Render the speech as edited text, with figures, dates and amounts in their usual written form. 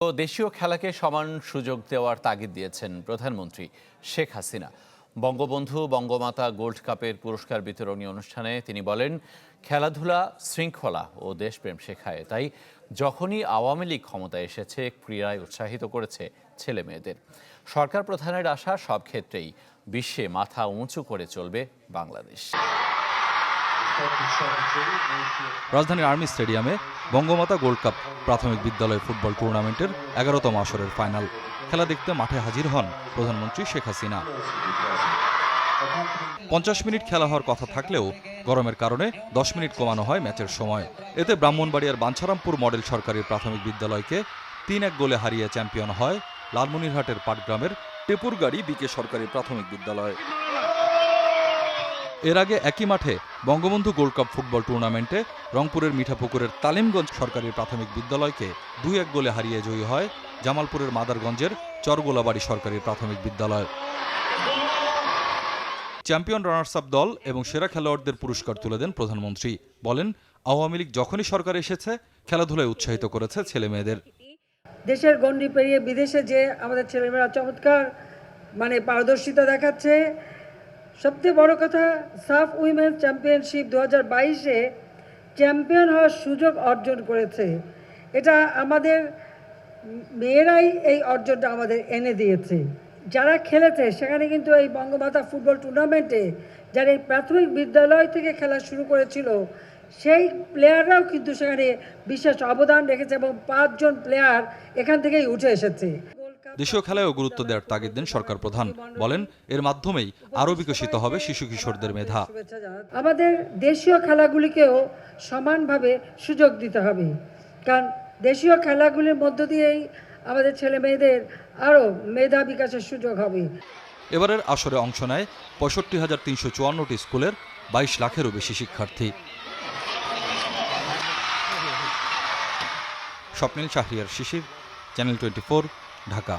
দেশীয় খেলাকে সমান সুযোগ দেওয়ার তাগিদ দিয়েছেন প্রধানমন্ত্রী শেখ হাসিনা। বঙ্গবন্ধু বঙ্গমাতা গোল্ড কাপের পুরস্কার বিতরণী অনুষ্ঠানে তিনি বলেন, খেলাধুলা শৃঙ্খলা ও দেশপ্রেম শেখায়। তাই যখনই আওয়ামী লীগ ক্ষমতায় এসেছে, ক্রীড়ায় উৎসাহিত করেছে ছেলে মেয়েদের। সরকার প্রধানের আশা, সব ক্ষেত্রেই বিশ্বে মাথা উঁচু করে চলবে বাংলাদেশ। রাজধানীর আর্মি স্টেডিয়ামে বঙ্গমাতা গোল্ড কাপ প্রাথমিক বিদ্যালয় ফুটবল টুর্নামেন্টের 11তম আসরের ফাইনাল। খেলা দেখতে মাঠে হাজির হন প্রধানমন্ত্রী শেখ হাসিনা। 50 মিনিট খেলা হওয়ার কথা থাকলেও গরমের কারণে 10 মিনিট কমানো হয় ম্যাচের সময়। এতে ব্রাহ্মণবাড়িয়ার বাঞ্ছারামপুর মডেল সরকারি প্রাথমিক বিদ্যালয়কে 3-1 গোলে হারিয়ে চ্যাম্পিয়ন হয় লালমনিরহাটের পাটগ্রামের টেপুরগাড়ি বিকে সরকারি প্রাথমিক বিদ্যালয়। এর আগে একই মাঠে বঙ্গবন্ধু গোল্ড কাপ ফুটবল টুর্নামেন্টে রংপুরের মিঠাপুকুরের তালিমগঞ্জ সরকারি প্রাথমিক বিদ্যালয়কে 2-1 গোলে হারিয়ে জয়ী হয় জামালপুরের মাদারগঞ্জের চরগোলাবাড়ি সরকারি প্রাথমিক বিদ্যালয়। চ্যাম্পিয়ন রানার্স আপ দল এবং সেরা খেলোয়াড়দের পুরস্কার তুলে দেন প্রধানমন্ত্রী। বলেন, আওয়ামী লীগ যখনই সরকার এসেছে, খেলাধুলায় উৎসাহিত করেছে ছেলে মেয়েদের। দেশের গণ্ডি পেরিয়ে বিদেশে যে আমাদের ছেলেমেয়েরা চমৎকার পারদর্শিতা দেখাচ্ছে। সবচেয়ে বড় কথা, সাফ উইমেন্স চ্যাম্পিয়নশিপ 2022-এ চ্যাম্পিয়ন হওয়ার সুযোগ অর্জন করেছে। এটা আমাদের মেয়েরাই এই অর্জনটা আমাদের এনে দিয়েছে। যারা খেলেছে সেখানে কিন্তু এই বঙ্গমাতা ফুটবল টুর্নামেন্টে যারা এই প্রাথমিক বিদ্যালয় থেকে খেলা শুরু করেছিল, সেই প্লেয়াররাও কিন্তু সেখানে বিশেষ অবদান রেখেছে এবং 5 জন প্লেয়ার এখান থেকেই উঠে এসেছে। দেশীয় খেলায়ও গুরুত্ব দেওয়ার তাগিদ দেন সরকার প্রধান। বলেন, এর মাধ্যমেই আরও বিকশিত হবে শিশু কিশোরদের মেধা। আমাদের দেশীয় খেলাগুলিকেও সমানভাবে সুযোগ দিতে হবে, কারণ দেশীয় খেলাগুলির মধ্য দিয়েই আমাদের ছেলে মেয়েদের আরও মেধা বিকাশের সুযোগ হবে। এবারের আসরে অংশ নেয় 65,354টি স্কুলের 22 লাখেরও বেশি শিক্ষার্থী। স্বপ্নিল শাহরিয়ার শিশির, চ্যানেল 24, ঢাকা।